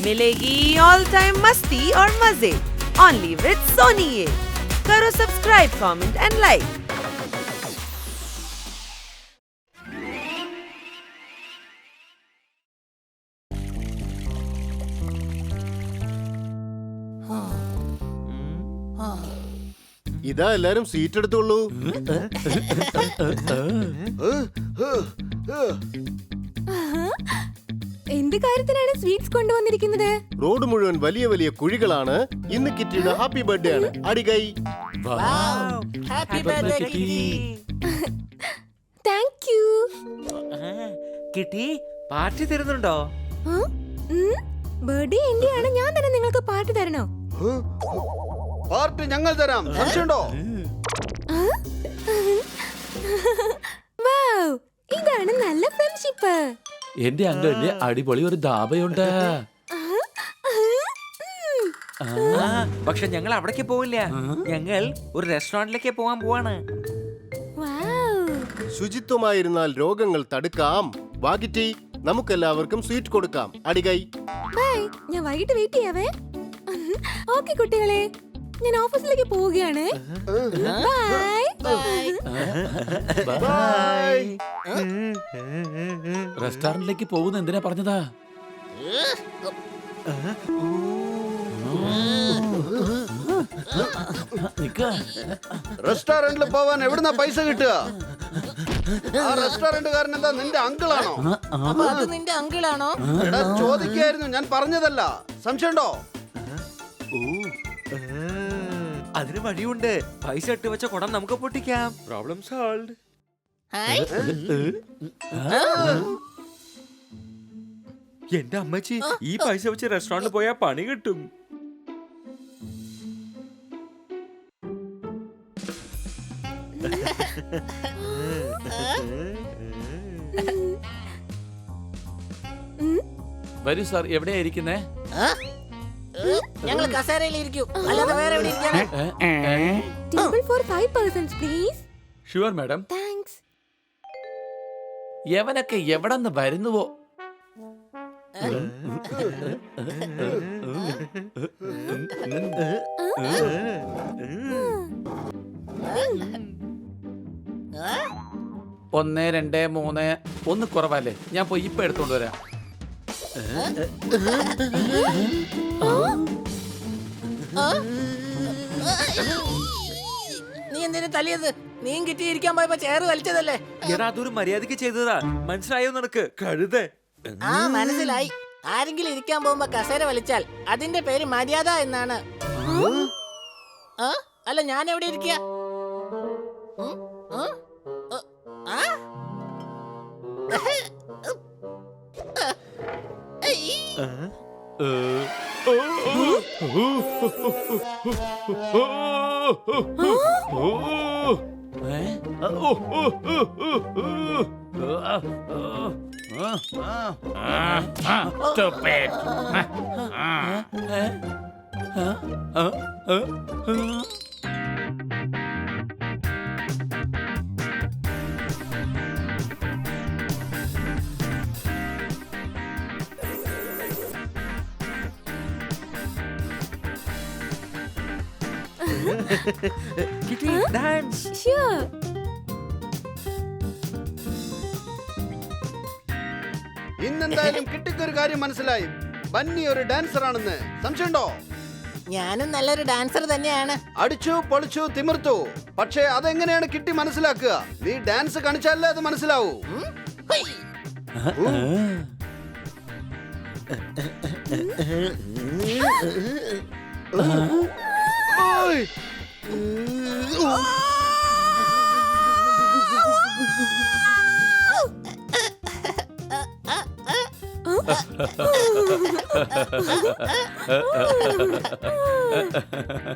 मिलेगी all time मस्ती और मजे ओनली विद सोनी ये। करो सब्सक्राइब, कमेंट एंड लाइक। ഇതാ എല്ലാരും സീറ്റ് എടുത്തോളൂ. എന്ത് കാര്യത്തിനാണ് സ്വീറ്റ്സ് കൊണ്ടുവന്നിരിക്കുന്നത്? റോഡ് മുഴുവൻ വലിയ വലിയ കുഴികളാണ്. ഇന്ന് കിറ്റിയുടെ ഹാപ്പി ബർത്ത്ഡേ ആണ്. അടികൈ. Happy birthday Kitty. Thank you. Kitty party തരുന്നുണ്ടോ? ബർത്ത്ഡേ എന്റെയാണ്, ഞാൻ തന്നെ നിങ്ങൾക്ക് പാർട്ടി തരണോ? പാർട്ടി ഞങ്ങൾ തരാം, സംശയമുണ്ടോ? വൗ, ഇതാണ് നല്ല ഫ്രണ്ട്ഷിപ്പ്. എന്റെ അങ്കിളിന്റെ അടിപൊളി ഒരു ധാബയുണ്ട്. പക്ഷെ ഞങ്ങൾ അവിടേക്ക് പോവില്ല. ഞങ്ങൾ ഒരു റെസ്റ്റോറന്റിലേക്ക് പോവാൻ പോവാണ്. ശുചിത്വമായിരുന്നാൽ രോഗങ്ങൾ തടുക്കാം. വാഗിറ്റി, നമുക്കെല്ലാവർക്കും സ്വീറ്റ് കൊടുക്കാം. അടികൈ. ബൈ, ഞാൻ വൈകിട്ട് വെയിറ്റ് ചെയ്യാവേ. ഓക്കെ കുട്ടികളെ, ഞാൻ ഓഫീസിലേക്ക് പോവുകയാണ്. ബൈ. റെസ്റ്റോറന്റിലേക്ക് പോകുന്ന എന്തിനാ പറഞ്ഞതാ? റെസ്റ്റോറന്റിൽ പോവാൻ എവിടുന്ന പൈസ കിട്ടുക? ആ റെസ്റ്റോറന്റുകാരൻ എന്താ നിന്റെ അങ്കിളാണോ? അത് നിന്റെ അങ്കിളാണോ? എടാ ചോദിക്കായിരുന്നു, ഞാൻ പറഞ്ഞതല്ല. സംശയമുണ്ടോ? അതിന് വഴിയുണ്ട്. പൈസ ഇട്ട് വെച്ച കുടം നമുക്ക് പൊട്ടിക്കാം. Problem solved. എന്റെ അമ്മച്ചി, ഈ പൈസ വെച്ച് റെസ്റ്റോറന്റിൽ പോയാൽ പണി കിട്ടും. വരൂ സാർ, എവിടെയാ ഇരിക്കുന്നേ? ഞങ്ങൾ കസേരയിൽ ഇരിക്കൂ, അല്ലാതെ വേറെ എവിടെ ഇരിക്കാനാ? Table four 5 persons please. Sure madam. Thanks. യവനൊക്കെ എവിടെന്ന് വരുന്നുവോ? ഒന്ന്, രണ്ട്, മൂന്ന്. ഒന്ന് കുറവല്ലേ? ഞാൻ പോയി ഇപ്പൊ എടുത്തോണ്ട് വരാം. നീ എന്തിനു തല്ലിയത്? നീ കിട്ടിയിരിക്കാൻ പോയപ്പോ ചേറ് വലിച്ചതല്ലേ? എടാ, അതൊരു മര്യാദക്ക് ചെയ്തതാ. മനസ്സിലായോ നിനക്ക്? കഴുതേ. ആ, മനസ്സിലായി. ആരെങ്കിലും ഇരിക്കാൻ പോകുമ്പോ കസേര വലിച്ചാൽ അതിന്റെ പേര് മര്യാദ എന്നാണ്. അല്ല, ഞാൻ എവിടെ ഇരിക്കുക? Stupid. Kitty, dance. Sure. ഇന്നെന്തായാലും കിട്ടിക്കൊരു കാര്യം മനസ്സിലായി. ബന്നി ഒരു ഡാൻസർ ആണെന്ന്. സംശയമുണ്ടോ? ഞാനും നല്ലൊരു ഡാൻസർ തന്നെയാണ്. അടിച്ചു പൊളിച്ചു തിമിർത്തു. പക്ഷേ അതെങ്ങനെയാണ് കിട്ടി മനസ്സിലാക്കുക? നീ ഡാൻസ് കാണിച്ചാലേ അത് മനസ്സിലാവൂ. ഓയ്.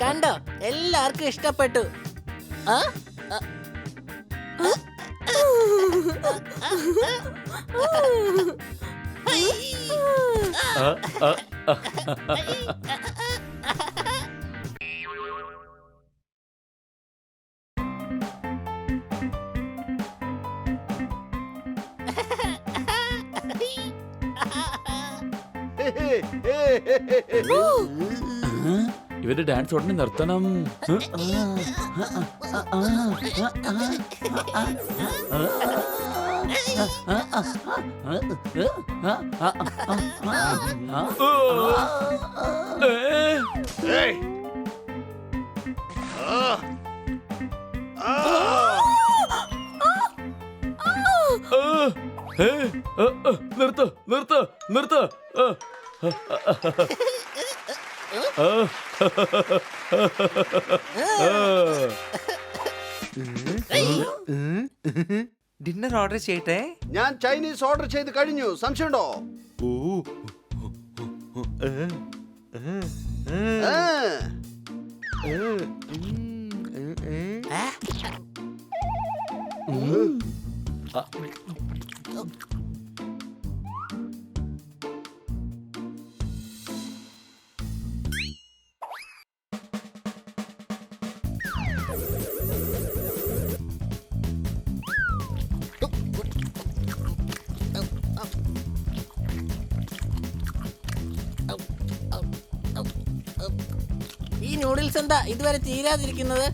കണ്ടോ, എല്ലാവർക്കും ഇഷ്ടപ്പെട്ടു. ഇവരുടെ ഡാൻസ് ഉടനെ നിർത്തണം. നിർത്ത് നിർത്ത് നിർത്ത്. ഡിന്നർ ഓർഡർ ചെയ്യട്ടെ. ഞാൻ ചൈനീസ് ഓർഡർ ചെയ്ത് കഴിഞ്ഞു. സംശയമുണ്ടോ? ഈ നൂഡിൽസ് എന്താ ഇതുവരെ തീരാതിരിക്കുന്നത്?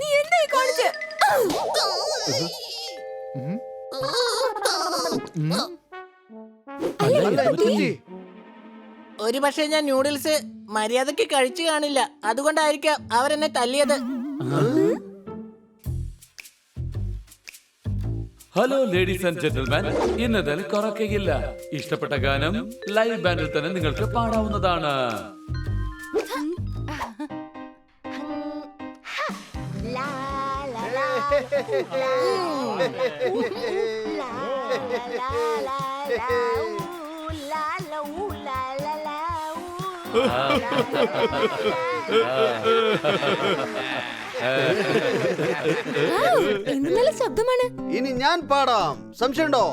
നീ എന്തായി കാണിച്ചേ? ഒരു പക്ഷേ ഞാൻ നൂഡിൽസ് മര്യാദക്ക് കഴിച്ചു കാണില്ല. അതുകൊണ്ടായിരിക്കാം അവരെന്നെ തല്ലിയത്. ഹലോ ലേഡീസ് ആൻഡ് ജെന്റിൽമാൻ, ഇന്നതിൽ കുറയ്ക്കയില്ല. ഇഷ്ടപ്പെട്ട ഗാനം ലൈവ് ബാൻഡിൽ തന്നെ നിങ്ങൾക്ക് പാടാവുന്നതാണ്. എന്ത് നല്ല ശബ്ദമാണ്. ഇനി ഞാൻ പാടാം. സംശയമുണ്ടോ?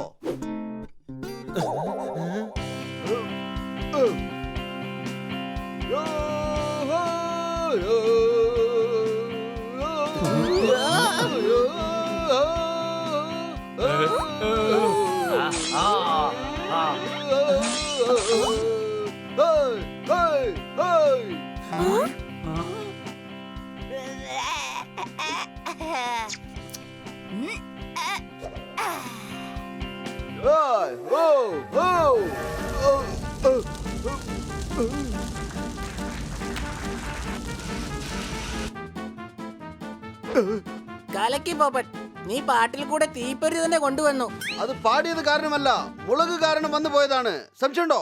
കലക്കി പോപ്പൻ, നീ പാട്ടിൽ കൂടെ തീപ്പൊരി തന്നെ കൊണ്ടുവന്നു. അത് പാടിയത് കാരണമല്ല, മുളക് കാരണം വന്നു പോയതാണ്. സംശയമുണ്ടോ?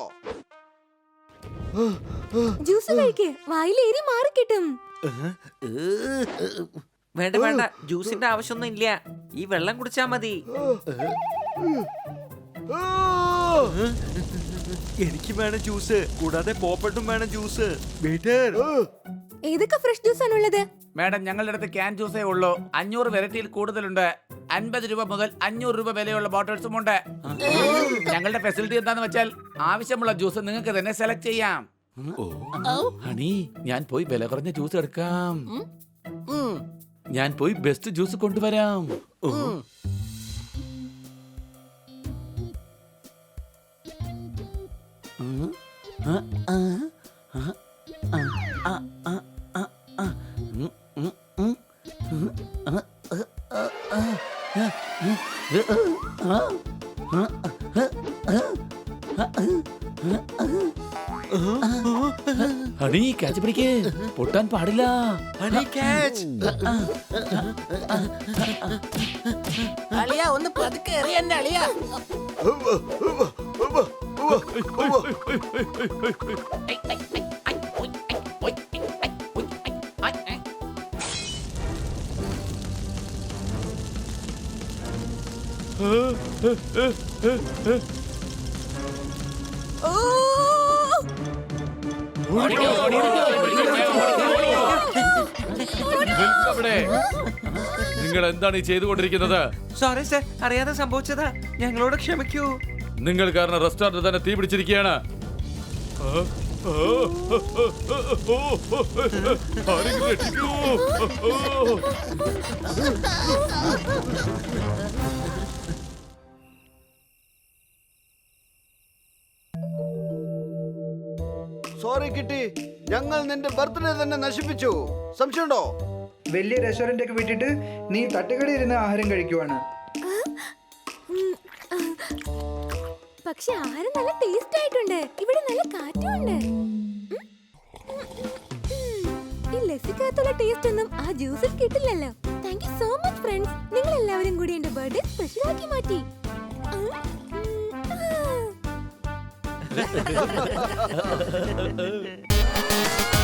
ജ്യൂസ് കഴിക്ക്, വായിലെ എരി മാറി കിട്ടും. വേണ്ട വേണ്ട, ജ്യൂസിന്റെ ആവശ്യമൊന്നും ഇല്ല. ഈ വെള്ളം കുടിച്ചാ മതി. എനിക്ക് വേണം ജ്യൂസ്. കൂടാതെ പോപ്പട്ടും വേണം ജ്യൂസ്. ഏതൊക്കെ ഫ്രഷ് ജ്യൂസ് ആണുള്ളത്? മാഡം, ഞങ്ങളുടെ അടുത്ത് ക്യാൻ ജ്യൂസേ ഉള്ളൂ. 500 വെറൈറ്റിയിൽ കൂടുതലുണ്ട്. 50 രൂപ മുതൽ 500 രൂപ വിലയുള്ള ബോട്ടിൽസും ഉണ്ട്. ഞങ്ങളുടെ ഫെസിലിറ്റി എന്താന്ന് വെച്ചാൽ ആവശ്യമുള്ള ജ്യൂസ് നിങ്ങൾക്ക് തന്നെ സെലക്ട് ചെയ്യാം. ഹണി, ഞാൻ പോയി വില കുറഞ്ഞ ജ്യൂസ് എടുക്കാം. ഞാൻ പോയി ബെസ്റ്റ് ജ്യൂസ് കൊണ്ടുവരാം. ഹണി, ക്യാച്ച് പിടിക്ക്. പൊട്ടാൻ പാടില്ല. Honey catch. അളിയ, ഒന്ന് പതുക്കെ എറിയണ്ട അളിയ. നിങ്ങൾ എന്താണ് ഈ ചെയ്തുകൊണ്ടിരിക്കുന്നത്? സോറി സർ, അറിയാതെ സംഭവിച്ചതാ. ഞങ്ങളോട് ക്ഷമിക്കൂ. നിങ്ങൾ കാരണം റെസ്റ്റോറന്റ് തന്നെ തീ പിടിച്ചിരിക്കുകയാണ്. സോറി കിട്ടി, ഞങ്ങൾ നിന്റെ ബർത്ത്ഡേ തന്നെ നശിപ്പിച്ചു. സംശയമുണ്ടോ? വലിയ റെസ്റ്റോറന്റ് ഒക്കെ വിട്ടിട്ട് നീ തട്ടുകടയിൽ ഇരുന്ന് ആഹാരം കഴിക്കുവാണ്. പക്ഷെ ആഹാരം നല്ല ടേസ്റ്റ് ആയിട്ടുണ്ട്. ഇവിടെ നല്ല കാറ്റും ഉണ്ട്. ഈ ലസ്സിക്കകത്തുള്ള ടേസ്റ്റ് ഒന്നും ആ ജ്യൂസിൽ കിട്ടില്ലല്ലോ. Thank you so much friends. നിങ്ങൾ എല്ലാവരും കൂടി എന്റെ ബർത്ത്ഡേ സ്പെഷ്യൽ ആക്കി മാറ്റി. Ha ha ha ha!